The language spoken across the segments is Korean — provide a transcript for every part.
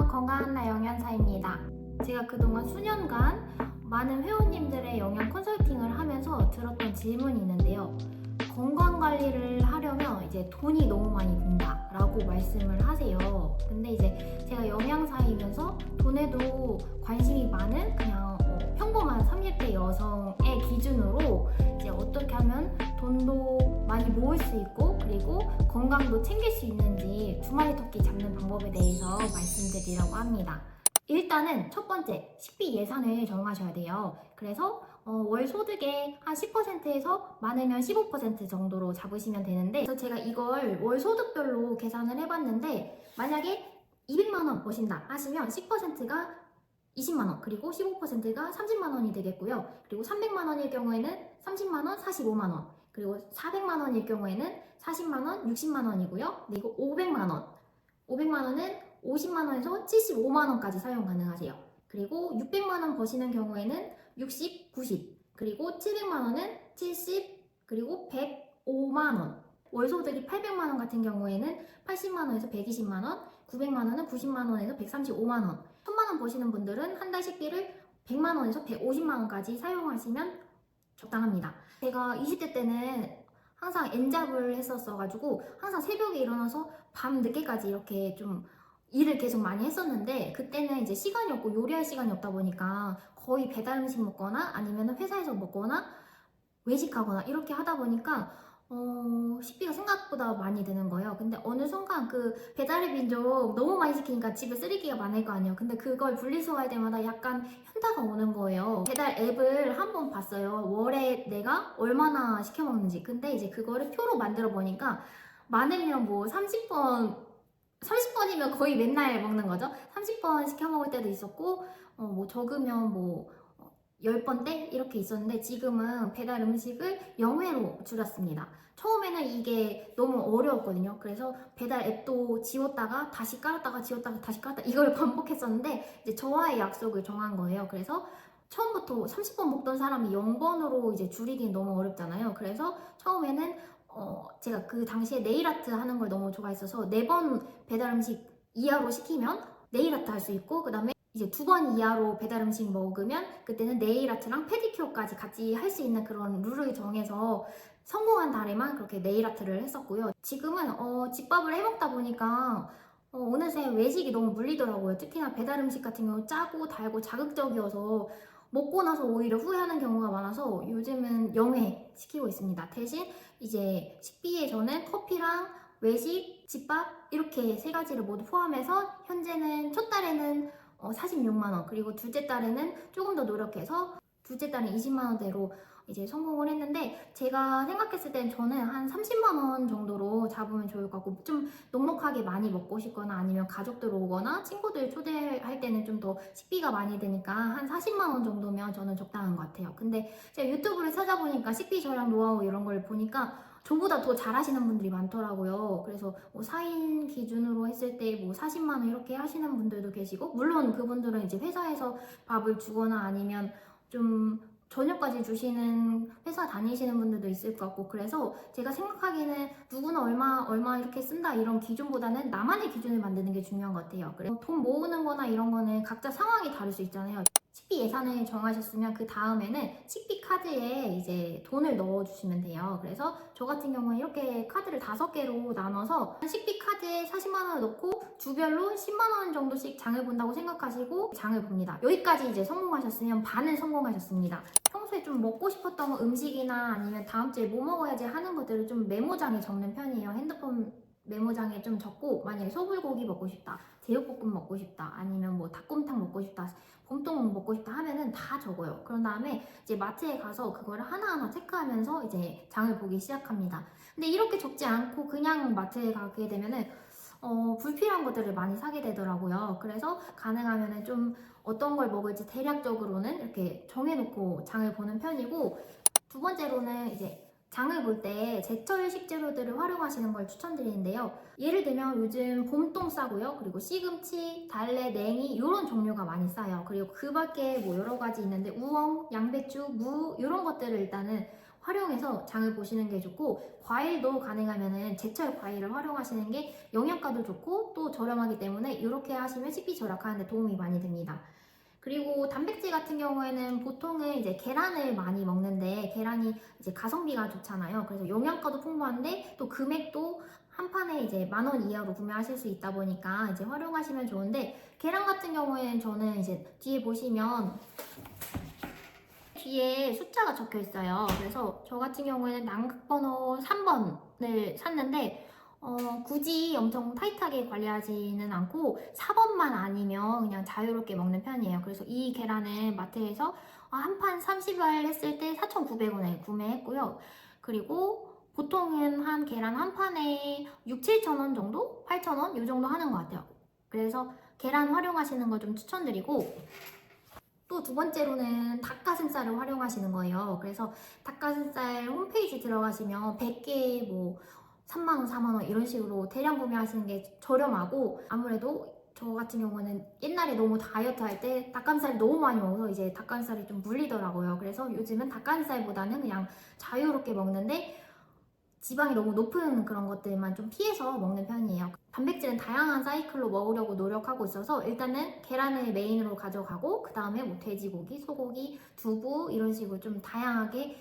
안녕하세요. 건강한 나 영양사입니다. 제가 그동안 수년간 많은 회원님들의 영양 컨설팅을 하면서 들었던 질문이 있는데요. 건강관리를 하려면 이제 돈이 너무 많이 든다라고 말씀을 하세요. 근데 이제 제가 영양사이면서 돈에도 관심이 많은 그냥 평범한 30대 여성의 기준으로 이제 어떻게 하면 돈도 많이 모을 수 있고 그리고 건강도 챙길 수 있는지 두 마리 토끼 잡는 방법에 대해서 말씀드리려고 합니다. 일단은 첫 번째, 식비 예산을 정하셔야 돼요. 그래서 월 소득의 한 10%에서 많으면 15% 정도로 잡으시면 되는데, 그래서 제가 이걸 월 소득별로 계산을 해봤는데, 만약에 200만 원 버신다 하시면 10%가 20만 원, 그리고 15%가 30만 원이 되겠고요. 그리고 300만 원일 경우에는 30만 원, 45만 원, 그리고 400만 원일 경우에는 40만 원, 60만 원이고요. 그리고 500만 원, 500만 원은 50만 원에서 75만 원까지 사용 가능하세요. 그리고 600만 원 버시는 경우에는 60, 90, 그리고 700만 원은 70, 그리고 105만 원. 월 소득이 800만 원 같은 경우에는 80만 원에서 120만 원, 900만 원은 90만 원에서 135만 원. 1000만 원 버시는 분들은 한 달 식비를 100만 원에서 150만 원까지 사용하시면 적당합니다. 제가 20대 때는 항상 N잡을 했었어가지고 항상 새벽에 일어나서 밤 늦게까지 이렇게 좀 일을 계속 많이 했었는데, 그때는 이제 시간이 없고 요리할 시간이 없다 보니까 거의 배달 음식 먹거나 아니면 회사에서 먹거나 외식하거나 이렇게 하다 보니까 식비가 생각보다 많이 드는 거예요. 근데 어느 순간 그 배달의 민족 너무 많이 시키니까 집에 쓰레기가 많을 거 아니에요. 근데 그걸 분리수거할 때마다 약간 현타가 오는 거예요. 배달 앱을 한번 봤어요. 월에 내가 얼마나 시켜 먹는지. 근데 이제 그거를 표로 만들어 보니까 많으면 뭐 30번이면 거의 맨날 먹는 거죠. 30번 시켜 먹을 때도 있었고, 뭐 적으면 뭐 10번대 이렇게 있었는데, 지금은 배달 음식을 0회로 줄였습니다. 처음에는 이게 너무 어려웠거든요. 그래서 배달 앱도 지웠다가 다시 깔았다가 지웠다가 다시 깔았다 이걸 반복했었는데, 이제 저와의 약속을 정한 거예요. 그래서 처음부터 30번 먹던 사람이 0번으로 이제 줄이기는 너무 어렵잖아요. 그래서 처음에는 제가 그 당시에 네일아트 하는 걸 너무 좋아했어서 4번 배달 음식 이하로 시키면 네일아트 할 수 있고, 그 다음에 이제 2번 이하로 배달 음식 먹으면 그때는 네일아트랑 페디큐어까지 같이 할 수 있는 그런 룰을 정해서 성공한 달에만 그렇게 네일아트를 했었고요. 지금은 집밥을 해먹다 보니까 어느새 외식이 너무 물리더라고요. 특히나 배달 음식 같은 경우 짜고 달고 자극적이어서 먹고 나서 오히려 후회하는 경우가 많아서 요즘은 0회 시키고 있습니다. 대신 이제 식비에 저는 커피랑 외식, 집밥 이렇게 세 가지를 모두 포함해서 현재는 첫 달에는 46만 원, 그리고 둘째 달에는 조금 더 노력해서 둘째 달에 20만 원대로 이제 성공을 했는데, 제가 생각했을 땐 저는 한 30만 원 정도로 잡으면 좋을 것 같고, 좀 넉넉하게 많이 먹고 싶거나 아니면 가족들 오거나 친구들 초대할 때는 좀 더 식비가 많이 드니까 한 40만 원 정도면 저는 적당한 것 같아요. 근데 제가 유튜브를 찾아보니까 식비 절약 노하우 이런 걸 보니까 저보다 더 잘하시는 분들이 많더라고요. 그래서 뭐 4인 기준으로 했을 때 뭐 40만 원 이렇게 하시는 분들도 계시고, 물론 그분들은 이제 회사에서 밥을 주거나 아니면 좀 저녁까지 주시는 회사 다니시는 분들도 있을 것 같고, 그래서 제가 생각하기에는 누구나 얼마 이렇게 쓴다 이런 기준보다는 나만의 기준을 만드는 게 중요한 것 같아요. 그래서 돈 모으는 거나 이런 거는 각자 상황이 다를 수 있잖아요. 식비 예산을 정하셨으면 그 다음에는 식비 카드에 이제 돈을 넣어주시면 돼요. 그래서 저 같은 경우는 이렇게 카드를 5개로 나눠서 식비 카드에 40만 원을 넣고 주별로 10만 원 정도씩 장을 본다고 생각하시고 장을 봅니다. 여기까지 이제 성공하셨으면 반은 성공하셨습니다. 평소에 좀 먹고 싶었던 음식이나 아니면 다음 주에 뭐 먹어야지 하는 것들을 좀 메모장에 적는 편이에요. 핸드폰 메모장에 좀 적고, 만약에 소불고기 먹고 싶다, 제육볶음 먹고 싶다, 아니면 뭐 닭곰탕 먹고 싶다, 봄동 먹고 싶다 하면은 다 적어요. 그런 다음에 이제 마트에 가서 그거를 하나하나 체크하면서 이제 장을 보기 시작합니다. 근데 이렇게 적지 않고 그냥 마트에 가게 되면은 불필요한 것들을 많이 사게 되더라고요. 그래서 가능하면은 좀 어떤 걸 먹을지 대략적으로는 이렇게 정해놓고 장을 보는 편이고, 두 번째로는 이제 장을 볼 때 제철 식재료들을 활용하시는 걸 추천드리는데요. 예를 들면 요즘 봄동 싸고요. 그리고 시금치, 달래, 냉이 이런 종류가 많이 싸요. 그리고 그 밖에 뭐 여러 가지 있는데 우엉, 양배추, 무 이런 것들을 일단은 활용해서 장을 보시는 게 좋고, 과일도 가능하면은 제철 과일을 활용하시는 게 영양가도 좋고 또 저렴하기 때문에 이렇게 하시면 식비 절약하는 데 도움이 많이 됩니다. 그리고 단백질 같은 경우에는 보통은 이제 계란을 많이 먹는데, 계란이 이제 가성비가 좋잖아요. 그래서 영양가도 풍부한데 또 금액도 한 판에 이제 10,000원 이하로 구매하실 수 있다 보니까 이제 활용하시면 좋은데, 계란 같은 경우에는 저는 이제 뒤에 보시면 뒤에 숫자가 적혀 있어요. 그래서 저 같은 경우에는 난각번호 3번을 샀는데, 굳이 엄청 타이트하게 관리하지는 않고 4번만 아니면 그냥 자유롭게 먹는 편이에요. 그래서 이 계란을 마트에서 한 판 30알 했을 때 4,900원에 구매했고요. 그리고 보통은 한 계란 한 판에 6, 7,000원 정도? 8,000원? 이 정도 하는 것 같아요. 그래서 계란 활용하시는 걸 좀 추천드리고, 또 두 번째로는 닭가슴살을 활용하시는 거예요. 그래서 닭가슴살 홈페이지 들어가시면 100개에 뭐 3만원, 4만원 이런 식으로 대량 구매하시는 게 저렴하고, 아무래도 저 같은 경우는 옛날에 너무 다이어트 할 때 닭가슴살을 너무 많이 먹어서 이제 닭가슴살이 좀 물리더라고요. 그래서 요즘은 닭가슴살보다는 그냥 자유롭게 먹는데 지방이 너무 높은 그런 것들만 좀 피해서 먹는 편이에요. 단백질은 다양한 사이클로 먹으려고 노력하고 있어서 일단은 계란을 메인으로 가져가고, 그 다음에 뭐 돼지고기, 소고기, 두부 이런 식으로 좀 다양하게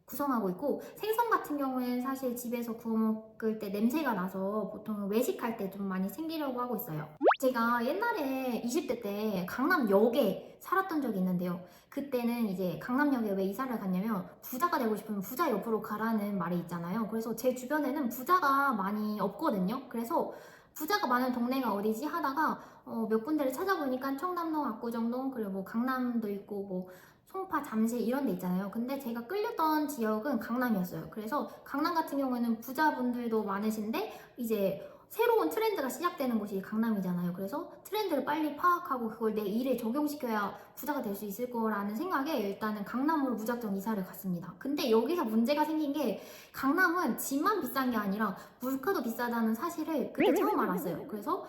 구성하고 있고, 생선 같은 경우에는 사실 집에서 구워 먹을 때 냄새가 나서 보통 외식할 때 좀 많이 챙기려고 하고 있어요. 제가 옛날에 20대 때 강남역에 살았던 적이 있는데요. 그때는 이제 강남역에 왜 이사를 갔냐면, 부자가 되고 싶으면 부자 옆으로 가라는 말이 있잖아요. 그래서 제 주변에는 부자가 많이 없거든요. 그래서 부자가 많은 동네가 어디지 하다가 몇 군데를 찾아보니까 청담동, 압구정동, 그리고 뭐 강남도 있고 뭐 송파, 잠실 이런 데 있잖아요. 근데 제가 끌렸던 지역은 강남이었어요. 그래서 강남 같은 경우에는 부자분들도 많으신데 이제 새로운 트렌드가 시작되는 곳이 강남이잖아요. 그래서 트렌드를 빨리 파악하고 그걸 내 일에 적용시켜야 부자가 될 수 있을 거라는 생각에 일단은 강남으로 무작정 이사를 갔습니다. 근데 여기서 문제가 생긴 게, 강남은 집만 비싼 게 아니라 물가도 비싸다는 사실을 그때 처음 알았어요. 그래서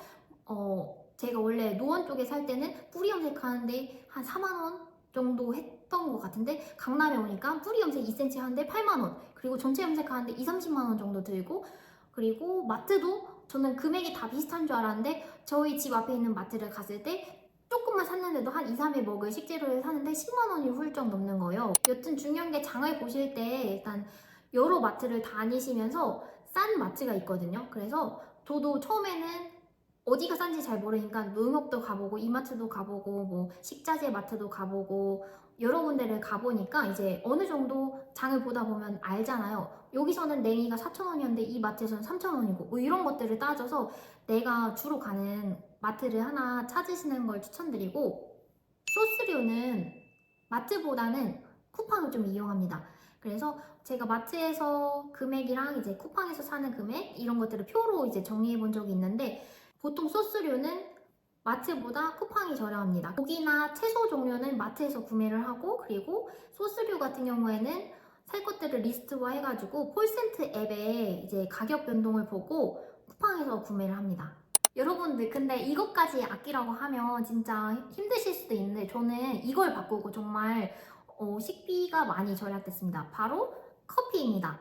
제가 원래 노원 쪽에 살 때는 뿌리 염색하는데 한 4만 원 정도 했던 것 같은데, 강남에 오니까 뿌리 염색 2cm 하는데 8만 원, 그리고 전체 염색하는데 2, 30만 원 정도 들고, 그리고 마트도 저는 금액이 다 비슷한 줄 알았는데 저희 집 앞에 있는 마트를 갔을 때 조금만 샀는데도 한 2, 3일 먹을 식재료를 사는데 10만 원이 훌쩍 넘는 거예요. 여튼 중요한 게, 장을 보실 때 일단 여러 마트를 다니시면서 싼 마트가 있거든요. 그래서 저도 처음에는 어디가 싼지 잘 모르니까 농협도 가보고 이마트도 가보고 뭐 식자재 마트도 가보고 여러 군데를 가보니까 이제 어느 정도 장을 보다 보면 알잖아요. 여기서는 냉이가 4,000원이었는데 이 마트에서는 3,000원이고 뭐 이런 것들을 따져서 내가 주로 가는 마트를 하나 찾으시는 걸 추천드리고, 소스류는 마트보다는 쿠팡을 좀 이용합니다. 그래서 제가 마트에서 금액이랑 이제 쿠팡에서 사는 금액 이런 것들을 표로 이제 정리해 본 적이 있는데, 보통 소스류는 마트보다 쿠팡이 저렴합니다. 고기나 채소 종류는 마트에서 구매를 하고, 그리고 소스류 같은 경우에는 살 것들을 리스트화 해가지고 폴센트 앱에 이제 가격 변동을 보고 쿠팡에서 구매를 합니다. 여러분들 근데 이것까지 아끼라고 하면 진짜 힘드실 수도 있는데, 저는 이걸 바꾸고 정말 식비가 많이 절약됐습니다. 바로 커피입니다.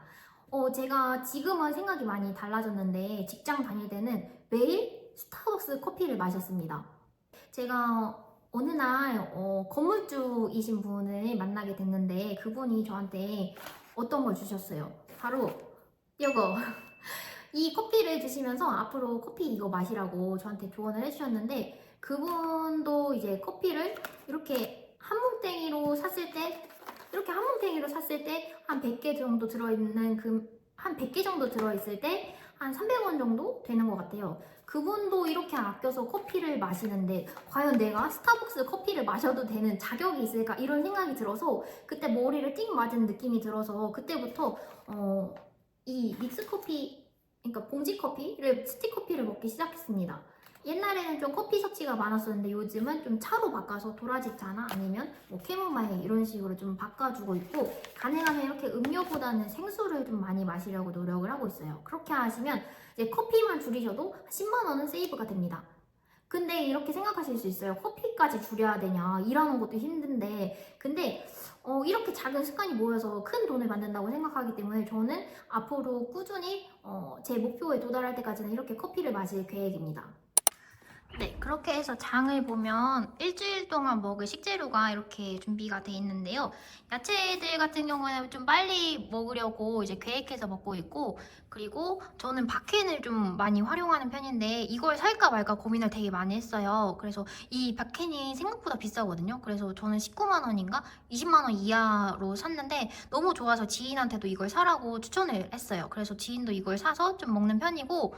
제가 지금은 생각이 많이 달라졌는데 직장 다닐 때는 매일 스타벅스 커피를 마셨습니다. 제가 어느 날 건물주이신 분을 만나게 됐는데, 그분이 저한테 어떤 걸 주셨어요. 바로 이거. 이 커피를 드시면서 앞으로 커피 이거 마시라고 저한테 조언을 해주셨는데, 그분도 이제 커피를 이렇게 한 뭉탱이로 샀을 때, 한 100개 정도 들어있는 한 100개 정도 들어있을 때 한 300원 정도 되는 것 같아요. 그분도 이렇게 아껴서 커피를 마시는데 과연 내가 스타벅스 커피를 마셔도 되는 자격이 있을까, 이런 생각이 들어서 그때 머리를 띵 맞은 느낌이 들어서 그때부터 이 믹스커피, 그러니까 봉지 커피를, 스틱 커피를 먹기 시작했습니다. 옛날에는 좀 커피 섭취가 많았었는데 요즘은 좀 차로 바꿔서 도라지차나 아니면 뭐 캐모마일 이런 식으로 좀 바꿔주고 있고, 가능하면 이렇게 음료보다는 생수를 좀 많이 마시려고 노력을 하고 있어요. 그렇게 하시면 이제 커피만 줄이셔도 10만 원은 세이브가 됩니다. 근데 이렇게 생각하실 수 있어요. 커피까지 줄여야 되냐? 일하는 것도 힘든데. 근데 이렇게 작은 습관이 모여서 큰 돈을 만든다고 생각하기 때문에 저는 앞으로 꾸준히 제 목표에 도달할 때까지는 이렇게 커피를 마실 계획입니다. 네, 그렇게 해서 장을 보면 일주일 동안 먹을 식재료가 이렇게 준비가 돼 있는데요. 야채들 같은 경우는 좀 빨리 먹으려고 이제 계획해서 먹고 있고, 그리고 저는 박해를 좀 많이 활용하는 편인데 이걸 살까 말까 고민을 되게 많이 했어요. 그래서 이 박해이 생각보다 비싸거든요. 그래서 저는 19만 원인가 20만 원 이하로 샀는데 너무 좋아서 지인한테도 이걸 사라고 추천을 했어요. 그래서 지인도 이걸 사서 좀 먹는 편이고,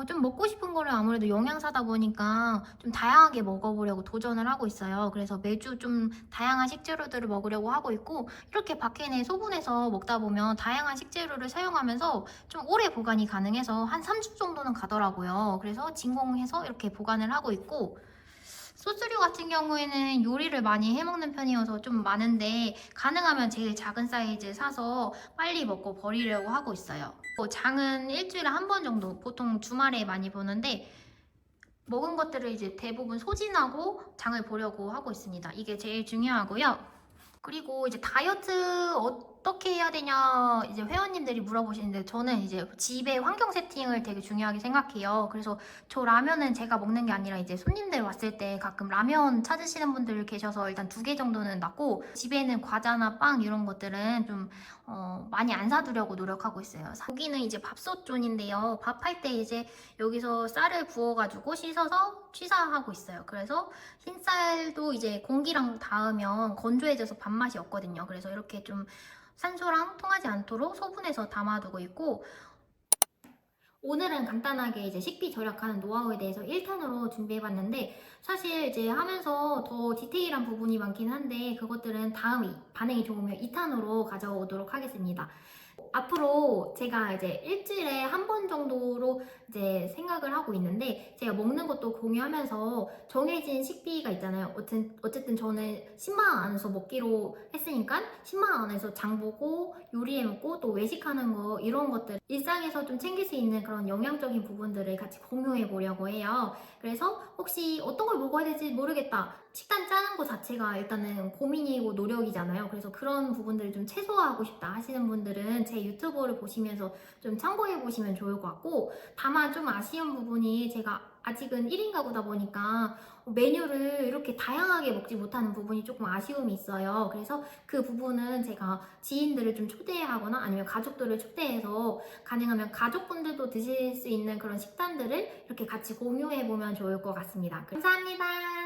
좀 먹고 싶은 거를 아무래도 영양사다 보니까 좀 다양하게 먹어보려고 도전을 하고 있어요. 그래서 매주 좀 다양한 식재료들을 먹으려고 하고 있고, 이렇게 밖에는 소분해서 먹다 보면 다양한 식재료를 사용하면서 좀 오래 보관이 가능해서 한 3주 정도는 가더라고요. 그래서 진공해서 이렇게 보관을 하고 있고, 소스류 같은 경우에는 요리를 많이 해먹는 편이어서 좀 많은데 가능하면 제일 작은 사이즈 사서 빨리 먹고 버리려고 하고 있어요. 장은 일주일에 한 번 정도 보통 주말에 많이 보는데 먹은 것들을 이제 대부분 소진하고 장을 보려고 하고 있습니다. 이게 제일 중요하고요. 그리고 이제 다이어트 어떻게 해야 되냐 이제 회원님들이 물어보시는데 저는 이제 집의 환경 세팅을 되게 중요하게 생각해요. 그래서 저 라면은 제가 먹는 게 아니라 이제 손님들 왔을 때 가끔 라면 찾으시는 분들 계셔서 일단 2개 정도는 놨고, 집에는 과자나 빵 이런 것들은 좀 많이 안 사두려고 노력하고 있어요. 여기는 이제 밥솥존인데요. 밥할 때 이제 여기서 쌀을 부어가지고 씻어서 취사하고 있어요. 그래서 흰쌀도 이제 공기랑 닿으면 건조해져서 밥맛이 없거든요. 그래서 이렇게 좀 산소랑 통하지 않도록 소분해서 담아두고 있고, 오늘은 간단하게 이제 식비 절약하는 노하우에 대해서 1탄으로 준비해봤는데, 사실 이제 하면서 더 디테일한 부분이 많긴 한데 그것들은 다음 반응이 좋으면 2탄으로 가져오도록 하겠습니다. 앞으로 제가 이제 일주일에 한 번 정도로 이제 생각을 하고 있는데, 제가 먹는 것도 공유하면서 정해진 식비가 있잖아요. 어쨌든 저는 10만 원 안에서 먹기로 했으니까 10만 원 안에서 장 보고 요리해 먹고 또 외식하는 거 이런 것들 일상에서 좀 챙길 수 있는 그런 영양적인 부분들을 같이 공유해 보려고 해요. 그래서 혹시 어떤 걸 먹어야 될지 모르겠다, 식단 짜는 거 자체가 일단은 고민이고 노력이잖아요. 그래서 그런 부분들을 좀 최소화하고 싶다 하시는 분들은 제 유튜브를 보시면서 좀 참고해 보시면 좋을 것 같고, 다만 좀 아쉬운 부분이 제가 아직은 1인 가구다 보니까 메뉴를 이렇게 다양하게 먹지 못하는 부분이 조금 아쉬움이 있어요. 그래서 그 부분은 제가 지인들을 좀 초대하거나 아니면 가족들을 초대해서 가능하면 가족분들도 드실 수 있는 그런 식단들을 이렇게 같이 공유해 보면 좋을 것 같습니다. 감사합니다.